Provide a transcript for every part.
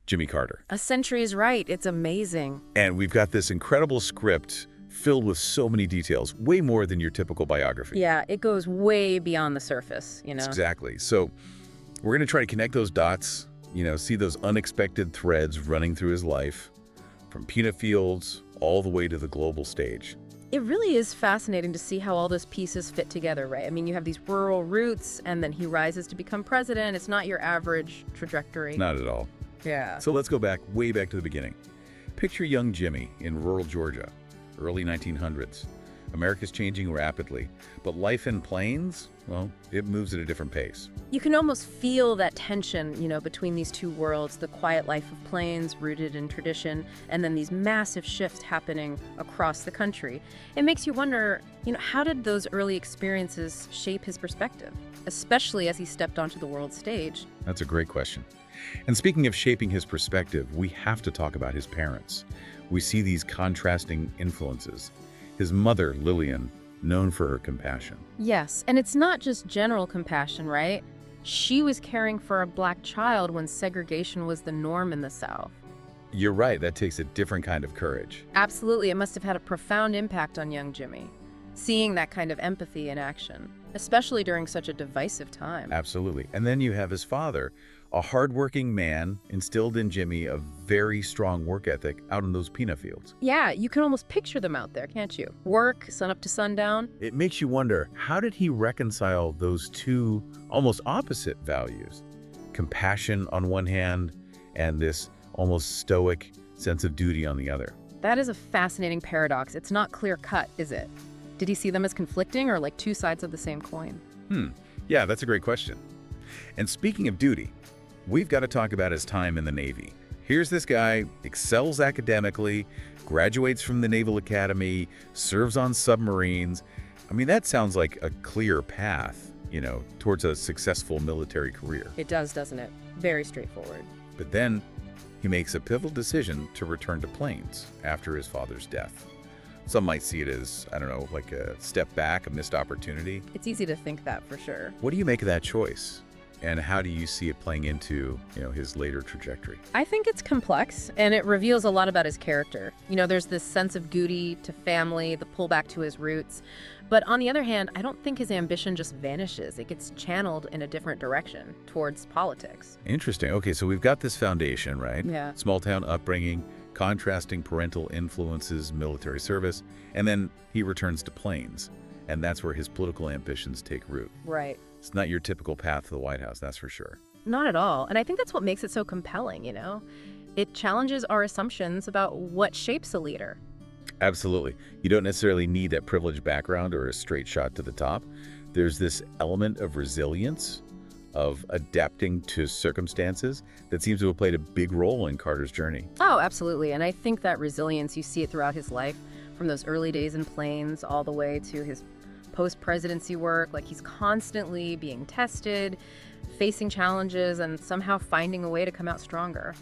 Jimmy Carter. A century is right. It's amazing. And we've got this incredible script filled with so many details, way more than your typical biography. Yeah, it goes way beyond the surface, you know? Exactly. So we're going to try to connect those dots, see those unexpected threads running through his life, from peanut fields all the way to the global stage. It really is fascinating to see how all those pieces fit together, right? I mean, you have these rural roots, and then he rises to become president. It's not your average trajectory. Not at all. Yeah. So let's go way back to the beginning. Picture young Jimmy in rural Georgia, early 1900s. America's changing rapidly, but life in plains, well, it moves at a different pace. You can almost feel that tension, between these two worlds, the quiet life of plains rooted in tradition, and then these massive shifts happening across the country. It makes you wonder, how did those early experiences shape his perspective, especially as he stepped onto the world stage? That's a great question. And speaking of shaping his perspective, we have to talk about his parents. We see these contrasting influences. His mother, Lillian, known for her compassion. Yes, and it's not just general compassion, right? She was caring for a black child when segregation was the norm in the South. You're right, that takes a different kind of courage. Absolutely, it must have had a profound impact on young Jimmy, seeing that kind of empathy in action, especially during such a divisive time. Absolutely. And then you have his father, a hardworking man, instilled in Jimmy a very strong work ethic out in those peanut fields. Yeah, you can almost picture them out there, can't you? Work, sun up to sundown. It makes you wonder, how did he reconcile those two almost opposite values? Compassion on one hand, and this almost stoic sense of duty on the other. That is a fascinating paradox. It's not clear-cut, is it? Did he see them as conflicting or like two sides of the same coin? Yeah, that's a great question. And speaking of duty, we've got to talk about his time in the Navy. Here's this guy, excels academically, graduates from the Naval Academy, serves on submarines. I mean, that sounds like a clear path, towards a successful military career. It does, doesn't it? Very straightforward. But then he makes a pivotal decision to return to planes after his father's death. Some might see it as, like a step back, a missed opportunity. It's easy to think that for sure. What do you make of that choice? And how do you see it playing into, his later trajectory? I think it's complex, and it reveals a lot about his character. There's this sense of duty to family, the pullback to his roots. But on the other hand, I don't think his ambition just vanishes. It gets channeled in a different direction, towards politics. Interesting. Okay, so we've got this foundation, right? Yeah. Small town upbringing, contrasting parental influences, military service, and then he returns to planes. And that's where his political ambitions take root. Right. It's not your typical path to the White House, that's for sure. Not at all. And I think that's what makes it so compelling, It challenges our assumptions about what shapes a leader. Absolutely. You don't necessarily need that privileged background or a straight shot to the top. There's this element of resilience, of adapting to circumstances that seems to have played a big role in Carter's journey. Oh, absolutely. And I think that resilience, you see it throughout his life, from those early days in planes all the way to his post-presidency work. Like, he's constantly being tested, facing challenges, and somehow finding a way to come out stronger.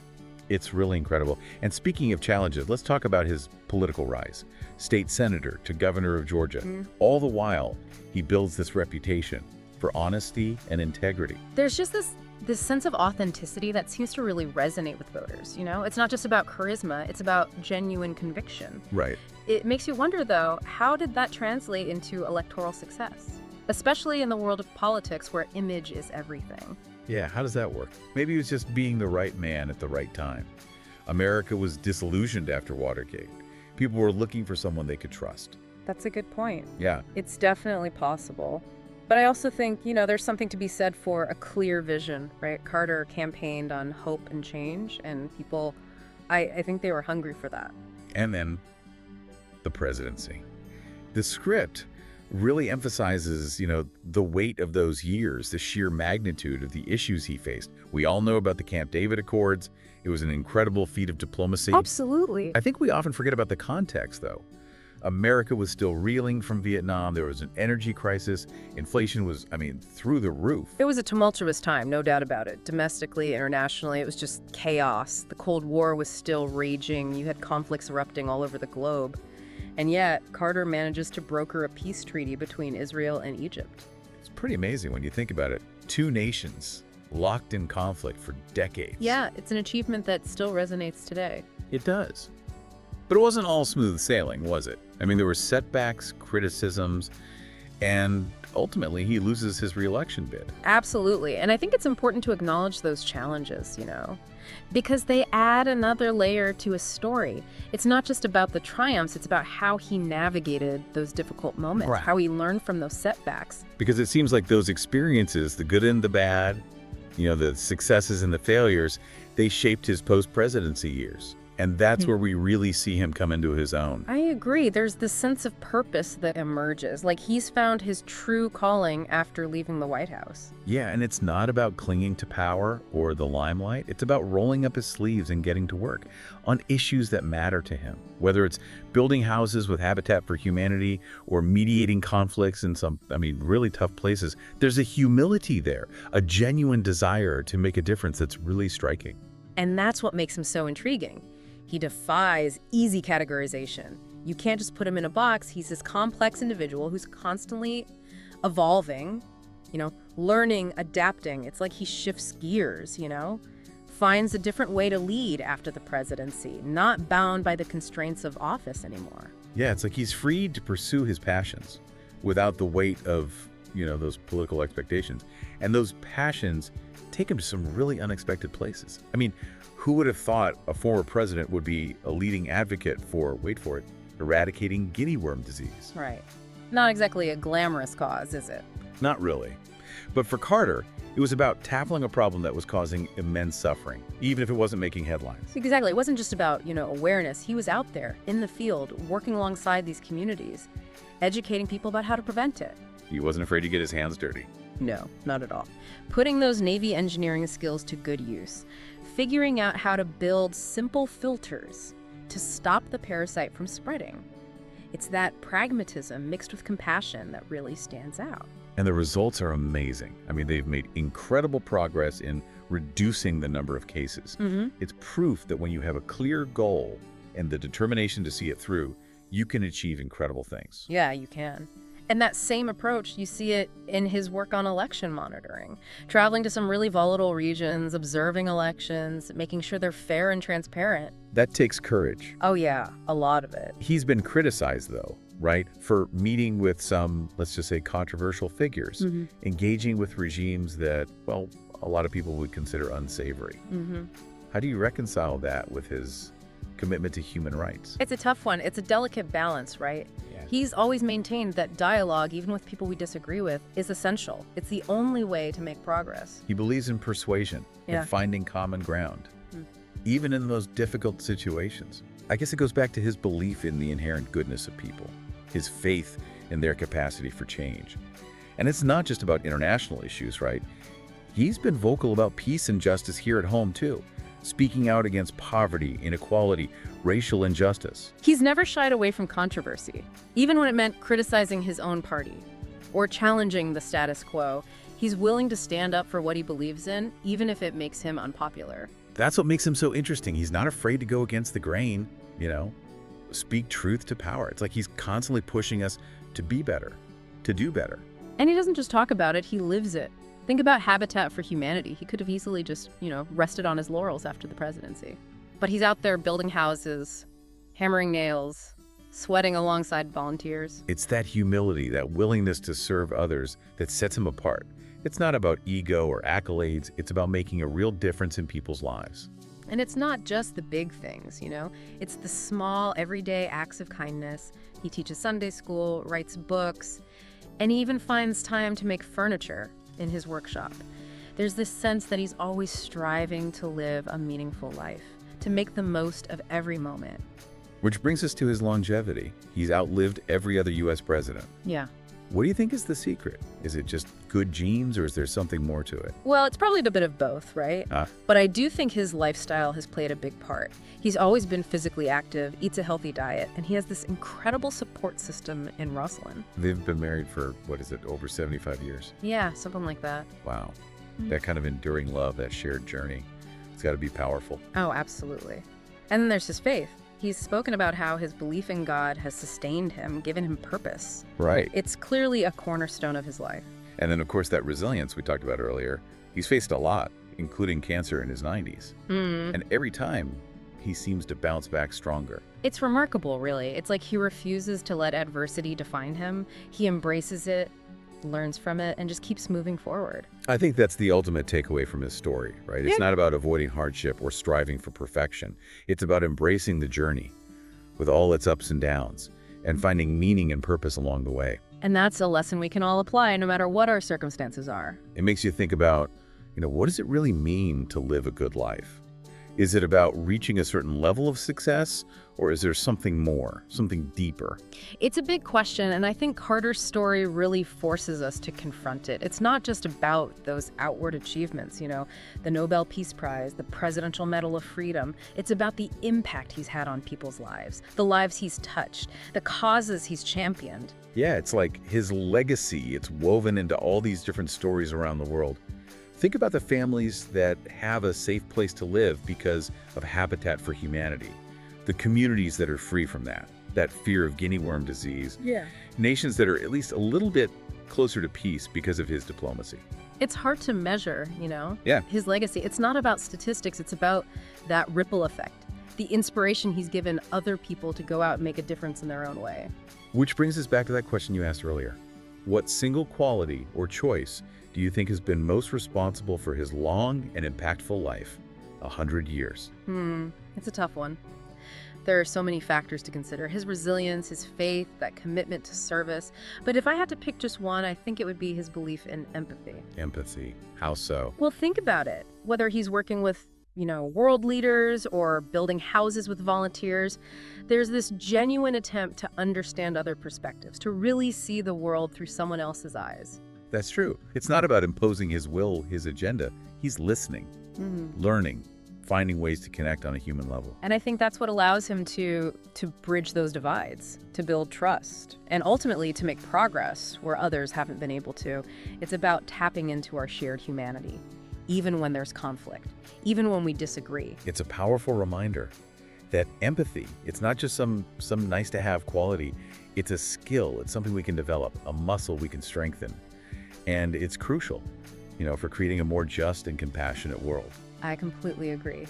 It's really incredible. And speaking of challenges, let's talk about his political rise. State senator to governor of Georgia. All the while, he builds this reputation for honesty and integrity. There's just this sense of authenticity that seems to really resonate with voters, It's not just about charisma, it's about genuine conviction. Right. It makes you wonder, though, how did that translate into electoral success? Especially in the world of politics where image is everything. Yeah, how does that work? Maybe it was just being the right man at the right time. America was disillusioned after Watergate. People were looking for someone they could trust. That's a good point. Yeah. It's definitely possible. But I also think, there's something to be said for a clear vision, right? Carter campaigned on hope and change, and people, I think they were hungry for that. And then the presidency. The script really emphasizes, the weight of those years, the sheer magnitude of the issues he faced. We all know about the Camp David Accords. It was an incredible feat of diplomacy. Absolutely. I think we often forget about the context, though. America was still reeling from Vietnam. There was an energy crisis. Inflation was, through the roof. It was a tumultuous time, no doubt about it. Domestically, internationally, it was just chaos. The Cold War was still raging. You had conflicts erupting all over the globe. And yet, Carter manages to broker a peace treaty between Israel and Egypt. It's pretty amazing when you think about it. Two nations locked in conflict for decades. Yeah, it's an achievement that still resonates today. It does. But it wasn't all smooth sailing, was it? I mean, there were setbacks, criticisms, and ultimately he loses his re-election bid. Absolutely. And I think it's important to acknowledge those challenges, because they add another layer to his story. It's not just about the triumphs, it's about how he navigated those difficult moments, Right. how he learned from those setbacks. Because it seems like those experiences, the good and the bad, the successes and the failures, they shaped his post-presidency years. And that's where we really see him come into his own. I agree. There's this sense of purpose that emerges, like he's found his true calling after leaving the White House. Yeah, and it's not about clinging to power or the limelight. It's about rolling up his sleeves and getting to work on issues that matter to him. Whether it's building houses with Habitat for Humanity or mediating conflicts in some, really tough places, there's a humility there, a genuine desire to make a difference that's really striking. And that's what makes him so intriguing. He defies easy categorization. You can't just put him in a box. He's this complex individual who's constantly evolving, learning, adapting. It's like he shifts gears, finds a different way to lead after the presidency, not bound by the constraints of office anymore. Yeah, it's like he's free to pursue his passions without the weight of, those political expectations. And those passions take him to some really unexpected places. Who would have thought a former president would be a leading advocate for, wait for it, eradicating guinea worm disease? Right. Not exactly a glamorous cause, is it? Not really. But for Carter, it was about tackling a problem that was causing immense suffering, even if it wasn't making headlines. Exactly. It wasn't just about, awareness. He was out there in the field, working alongside these communities, educating people about how to prevent it. He wasn't afraid to get his hands dirty. No, not at all. Putting those Navy engineering skills to good use. Figuring out how to build simple filters to stop the parasite from spreading. It's that pragmatism mixed with compassion that really stands out. And the results are amazing. They've made incredible progress in reducing the number of cases. It's proof that when you have a clear goal and the determination to see it through, you can achieve incredible things. Yeah, you can. And that same approach, you see it in his work on election monitoring, traveling to some really volatile regions, observing elections, making sure they're fair and transparent. That takes courage. Oh yeah, a lot of it. He's been criticized, though, right, for meeting with some, let's just say, controversial figures, engaging with regimes that, well, a lot of people would consider unsavory. How do you reconcile that with his commitment to human rights? It's a tough one. It's a delicate balance, right? Yeah. He's always maintained that dialogue, even with people we disagree with, is essential. It's the only way to make progress. He believes in persuasion and finding common ground, even in those difficult situations. I guess it goes back to his belief in the inherent goodness of people, his faith in their capacity for change. And it's not just about international issues, right? He's been vocal about peace and justice here at home, too, speaking out against poverty, inequality, racial injustice. He's never shied away from controversy, even when it meant criticizing his own party or challenging the status quo. He's willing to stand up for what he believes in, even if it makes him unpopular. That's what makes him so interesting. He's not afraid to go against the grain, speak truth to power. It's like he's constantly pushing us to be better, to do better. And he doesn't just talk about it, he lives it. Think about Habitat for Humanity. He could have easily just, rested on his laurels after the presidency. But he's out there building houses, hammering nails, sweating alongside volunteers. It's that humility, that willingness to serve others that sets him apart. It's not about ego or accolades. It's about making a real difference in people's lives. And it's not just the big things, It's the small, everyday acts of kindness. He teaches Sunday school, writes books, and he even finds time to make furniture in his workshop. There's this sense that he's always striving to live a meaningful life, to make the most of every moment. Which brings us to his longevity. He's outlived every other U.S. president. Yeah. What do you think is the secret? Is it just good genes, or is there something more to it? Well, it's probably a bit of both, right? But I do think his lifestyle has played a big part. He's always been physically active, eats a healthy diet, and he has this incredible support system in Rosslyn. They've been married for, over 75 years? Yeah, something like that. Wow. That kind of enduring love, that shared journey, it's got to be powerful. Oh, absolutely. And then there's his faith. He's spoken about how his belief in God has sustained him, given him purpose. Right. It's clearly a cornerstone of his life. And then, of course, that resilience we talked about earlier. He's faced a lot, including cancer in his 90s. Mm. And every time, he seems to bounce back stronger. It's remarkable, really. It's like he refuses to let adversity define him. He embraces it, learns from it, and just keeps moving forward. I think that's the ultimate takeaway from his story, right? It's not about avoiding hardship or striving for perfection. It's about embracing the journey with all its ups and downs and finding meaning and purpose along the way. And that's a lesson we can all apply no matter what our circumstances are. It makes you think about, what does it really mean to live a good life? Is it about reaching a certain level of success, or is there something more, something deeper? It's a big question, and I think Carter's story really forces us to confront it. It's not just about those outward achievements, the Nobel Peace Prize, the Presidential Medal of Freedom. It's about the impact he's had on people's lives, the lives he's touched, the causes he's championed. Yeah, it's like his legacy. It's woven into all these different stories around the world. Think about the families that have a safe place to live because of Habitat for Humanity. The communities that are free from that fear of guinea worm disease. Yeah. Nations that are at least a little bit closer to peace because of his diplomacy. It's hard to measure, Yeah. his legacy. It's not about statistics. It's about that ripple effect, the inspiration he's given other people to go out and make a difference in their own way. Which brings us back to that question you asked earlier. What single quality or choice do you think has been most responsible for his long and impactful life, 100 years? It's a tough one. There are so many factors to consider. His resilience, his faith, that commitment to service. But if I had to pick just one, I think it would be his belief in empathy. Empathy. How so? Well, think about it. Whether he's working with, world leaders or building houses with volunteers, there's this genuine attempt to understand other perspectives, to really see the world through someone else's eyes. That's true. It's not about imposing his will, his agenda. He's listening, learning, finding ways to connect on a human level. And I think that's what allows him to bridge those divides, to build trust, and ultimately to make progress where others haven't been able to. It's about tapping into our shared humanity, even when there's conflict, even when we disagree. It's a powerful reminder that empathy, it's not just some nice-to-have quality. It's a skill. It's something we can develop, a muscle we can strengthen. And it's crucial, for creating a more just and compassionate world. I completely agree.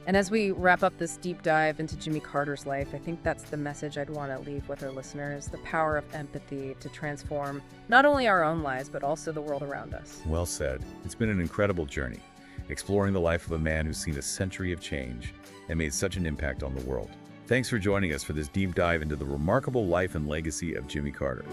And as we wrap up this deep dive into Jimmy Carter's life, I think that's the message I'd want to leave with our listeners, the power of empathy to transform not only our own lives, but also the world around us. Well said. It's been an incredible journey, exploring the life of a man who's seen a century of change and made such an impact on the world. Thanks for joining us for this deep dive into the remarkable life and legacy of Jimmy Carter.